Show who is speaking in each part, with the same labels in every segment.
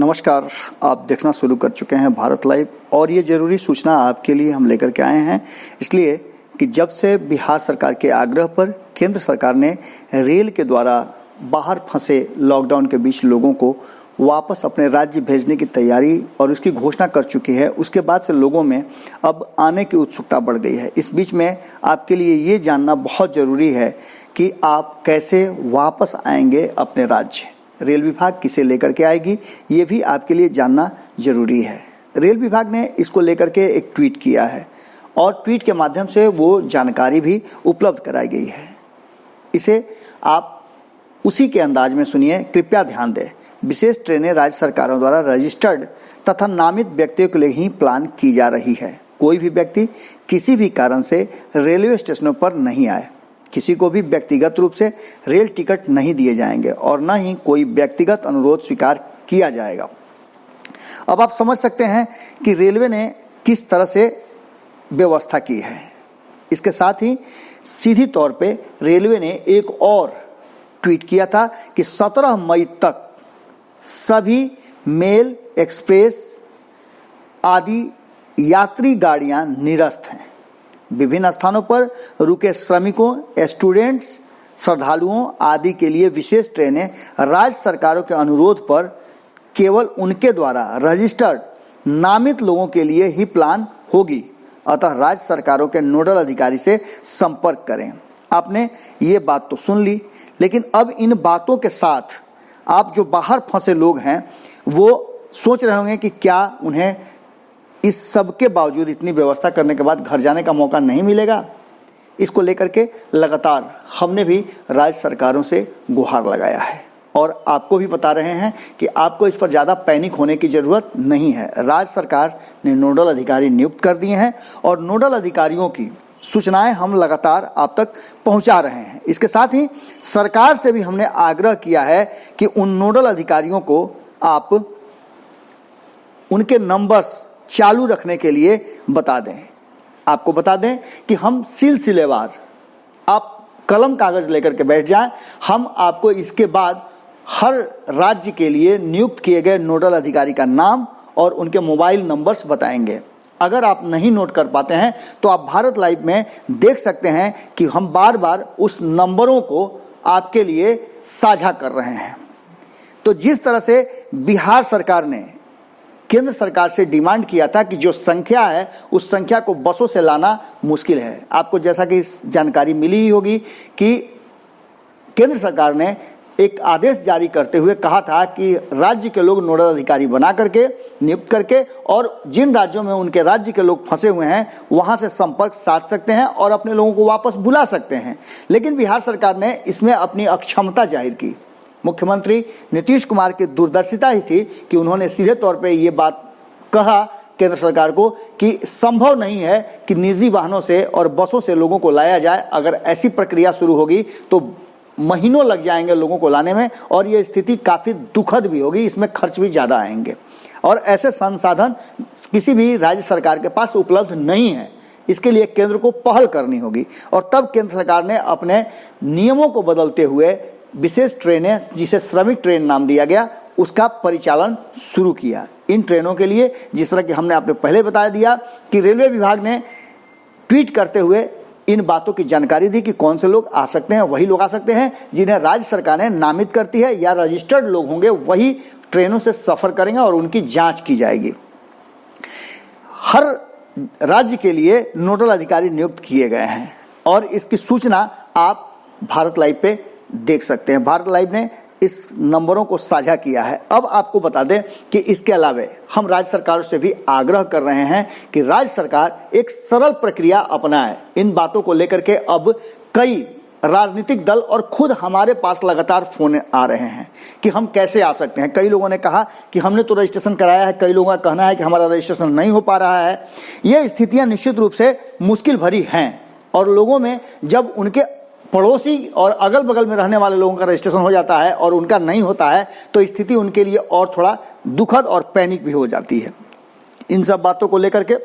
Speaker 1: नमस्कार, आप देखना शुरू कर चुके हैं भारत लाइव और ये ज़रूरी सूचना आपके लिए हम लेकर के आए हैं इसलिए कि जब से बिहार सरकार के आग्रह पर केंद्र सरकार ने रेल के द्वारा बाहर फंसे लॉकडाउन के बीच लोगों को वापस अपने राज्य भेजने की तैयारी और उसकी घोषणा कर चुकी है, उसके बाद से लोगों में अब आने की उत्सुकता बढ़ गई है। इस बीच में आपके लिए ये जानना बहुत ज़रूरी है कि आप कैसे वापस आएंगे अपने राज्य। रेल विभाग किसे लेकर के आएगी, ये भी आपके लिए जानना जरूरी है। रेल विभाग ने इसको लेकर के एक ट्वीट किया है और ट्वीट के माध्यम से वो जानकारी भी उपलब्ध कराई गई है। इसे आप उसी के अंदाज में सुनिए, कृपया ध्यान दें। विशेष ट्रेनें राज्य सरकारों द्वारा रजिस्टर्ड तथा नामित व्यक्तियों के लिए ही प्लान की जा रही है। कोई भी व्यक्ति किसी भी कारण से रेलवे स्टेशनों पर नहीं आए, किसी को भी व्यक्तिगत रूप से रेल टिकट नहीं दिए जाएंगे और न ही कोई व्यक्तिगत अनुरोध स्वीकार किया जाएगा। अब आप समझ सकते हैं कि रेलवे ने किस तरह से व्यवस्था की है। इसके साथ ही सीधी तौर पे रेलवे ने एक और ट्वीट किया था कि 17 मई तक सभी मेल, एक्सप्रेस आदि यात्री गाड़ियां निरस्त हैं। विभिन्न स्थानों पर रुके श्रमिकों, स्टूडेंट्स, श्रद्धालुओं आदि के लिए विशेष ट्रेनें राज्य सरकारों के अनुरोध पर केवल उनके द्वारा रजिस्टर्ड नामित लोगों के लिए ही प्लान होगी। अतः राज्य सरकारों के नोडल अधिकारी से संपर्क करें। आपने ये बात तो सुन ली, लेकिन अब इन बातों के साथ आप जो बाहर फंसे लोग हैं वो सोच रहे होंगे कि क्या उन्हें इस सब के बावजूद, इतनी व्यवस्था करने के बाद घर जाने का मौका नहीं मिलेगा। इसको लेकर के लगातार हमने भी राज्य सरकारों से गुहार लगाया है और आपको भी बता रहे हैं कि आपको इस पर ज़्यादा पैनिक होने की ज़रूरत नहीं है। राज्य सरकार ने नोडल अधिकारी नियुक्त कर दिए हैं और नोडल अधिकारियों की सूचनाएं हम लगातार आप तक पहुंचा रहे हैं। इसके साथ ही सरकार से भी हमने आग्रह किया है कि उन नोडल अधिकारियों को आप उनके नंबर्स चालू रखने के लिए बता दें। आपको बता दें कि हम सिलसिलेवार, आप कलम कागज लेकर के बैठ जाएं, हम आपको इसके बाद हर राज्य के लिए नियुक्त किए गए नोडल अधिकारी का नाम और उनके मोबाइल नंबर्स बताएंगे। अगर आप नहीं नोट कर पाते हैं तो आप भारत लाइव में देख सकते हैं कि हम बार बार उस नंबरों को आपके लिए साझा कर रहे हैं। तो जिस तरह से बिहार सरकार ने केंद्र सरकार से डिमांड किया था कि जो संख्या है उस संख्या को बसों से लाना मुश्किल है। आपको जैसा कि इस जानकारी मिली ही होगी कि केंद्र सरकार ने एक आदेश जारी करते हुए कहा था कि राज्य के लोग नोडल अधिकारी बना करके, नियुक्त करके, और जिन राज्यों में उनके राज्य के लोग फंसे हुए हैं वहां से संपर्क साध सकते हैं और अपने लोगों को वापस बुला सकते हैं। लेकिन बिहार सरकार ने इसमें अपनी अक्षमता जाहिर की। मुख्यमंत्री नीतीश कुमार की दूरदर्शिता ही थी कि उन्होंने सीधे तौर पे ये बात कहा केंद्र सरकार को कि संभव नहीं है कि निजी वाहनों से और बसों से लोगों को लाया जाए। अगर ऐसी प्रक्रिया शुरू होगी तो महीनों लग जाएंगे लोगों को लाने में और ये स्थिति काफ़ी दुखद भी होगी, इसमें खर्च भी ज़्यादा आएंगे और ऐसे संसाधन किसी भी राज्य सरकार के पास उपलब्ध नहीं है। इसके लिए केंद्र को पहल करनी होगी और तब केंद्र सरकार ने अपने नियमों को बदलते हुए विशेष ट्रेनें, जिसे श्रमिक ट्रेन नाम दिया गया, उसका परिचालन शुरू किया। इन ट्रेनों के लिए जिस तरह कि हमने आपको पहले बता दिया कि रेलवे विभाग ने ट्वीट करते हुए इन बातों की जानकारी दी कि कौन से लोग आ सकते हैं। वही लोग आ सकते हैं जिन्हें राज्य सरकार ने नामित करती है या रजिस्टर्ड लोग होंगे, वही ट्रेनों से सफ़र करेंगे और उनकी जांच की जाएगी। हर राज्य के लिए नोडल अधिकारी नियुक्त किए गए हैं और इसकी सूचना आप भारत लाइव पे देख सकते हैं। भारत लाइव ने इस नंबरों को साझा किया है। अब आपको बता दें कि इसके अलावे हम राज्य सरकारों से भी आग्रह कर रहे हैं कि राज्य सरकार एक सरल प्रक्रिया अपनाए। इन बातों को लेकर के अब कई राजनीतिक दल और खुद हमारे पास लगातार फोन आ रहे हैं कि हम कैसे आ सकते हैं। कई लोगों ने कहा कि हमने तो रजिस्ट्रेशन कराया है, कई लोगों का कहना है कि हमारा रजिस्ट्रेशन नहीं हो पा रहा है। ये स्थितियां निश्चित रूप से मुश्किल भरी हैं और लोगों में जब उनके पड़ोसी और अगल बगल में रहने वाले लोगों का रजिस्ट्रेशन हो जाता है और उनका नहीं होता है तो स्थिति उनके लिए और थोड़ा दुखद और पैनिक भी हो जाती है। इन सब बातों को लेकर के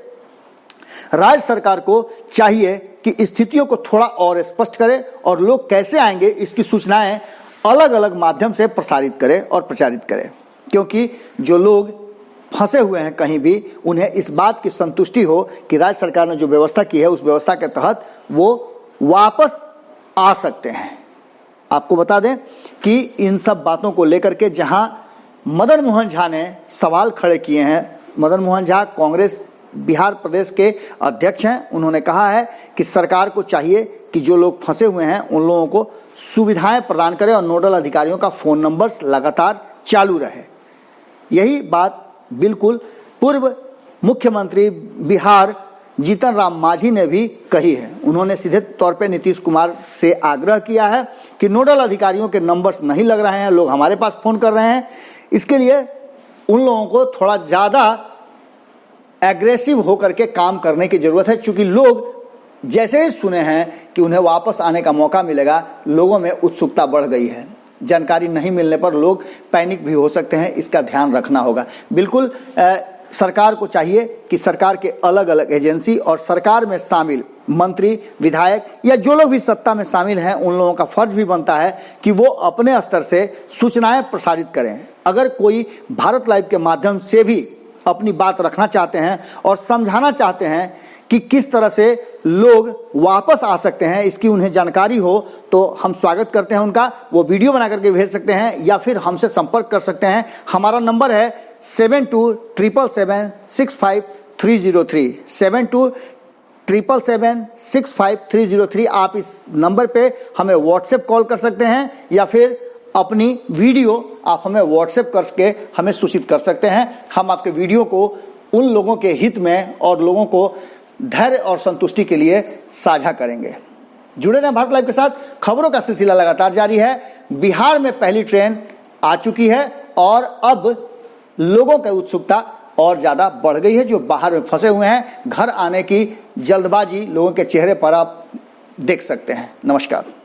Speaker 1: राज्य सरकार को चाहिए कि स्थितियों को थोड़ा और स्पष्ट करे और लोग कैसे आएंगे इसकी सूचनाएं अलग अलग माध्यम से प्रसारित करे और प्रचारित करे। क्योंकि जो लोग फंसे हुए हैं कहीं भी, उन्हें इस बात की संतुष्टि हो कि राज्य सरकार ने जो व्यवस्था की है उस व्यवस्था के तहत वो वापस आ सकते हैं। आपको बता दें कि इन सब बातों को लेकर के जहां मदन मोहन झा ने सवाल खड़े किए हैं, मदन मोहन झा कांग्रेस बिहार प्रदेश के अध्यक्ष हैं, उन्होंने कहा है कि सरकार को चाहिए कि जो लोग फंसे हुए हैं उन लोगों को सुविधाएं प्रदान करें और नोडल अधिकारियों का फ़ोन नंबर्स लगातार चालू रहे। यही बात बिल्कुल पूर्व मुख्यमंत्री बिहार जीतन राम मांझी ने भी कही है। उन्होंने सीधे तौर पे नीतीश कुमार से आग्रह किया है कि नोडल अधिकारियों के नंबर्स नहीं लग रहे हैं, लोग हमारे पास फ़ोन कर रहे हैं, इसके लिए उन लोगों को थोड़ा ज़्यादा एग्रेसिव होकर के काम करने की ज़रूरत है। चूँकि लोग जैसे ही सुने हैं कि उन्हें वापस आने का मौका मिलेगा, लोगों में उत्सुकता बढ़ गई है। जानकारी नहीं मिलने पर लोग पैनिक भी हो सकते हैं, इसका ध्यान रखना होगा। बिल्कुल सरकार को चाहिए कि सरकार के अलग अलग एजेंसी और सरकार में शामिल मंत्री, विधायक या जो लोग भी सत्ता में शामिल हैं, उन लोगों का फर्ज भी बनता है कि वो अपने स्तर से सूचनाएं प्रसारित करें। अगर कोई भारत लाइव के माध्यम से भी अपनी बात रखना चाहते हैं और समझाना चाहते हैं कि किस तरह से लोग वापस आ सकते हैं, इसकी उन्हें जानकारी हो, तो हम स्वागत करते हैं उनका। वो वीडियो बना करके भेज सकते हैं या फिर हमसे संपर्क कर सकते हैं। हमारा नंबर है 7277765303 7277765303। आप इस नंबर पे हमें व्हाट्सएप कॉल कर सकते हैं या फिर अपनी वीडियो आप हमें व्हाट्सएप करके हमें सूचित कर सकते हैं। हम आपके वीडियो को उन लोगों के हित में और लोगों को धैर्य और संतुष्टि के लिए साझा करेंगे। जुड़े रहें भारत लाइव के साथ। खबरों का सिलसिला लगातार जारी है। बिहार में पहली ट्रेन आ चुकी है और अब लोगों की उत्सुकता और ज़्यादा बढ़ गई है। जो बाहर में फंसे हुए हैं, घर आने की जल्दबाजी लोगों के चेहरे पर आप देख सकते हैं। नमस्कार।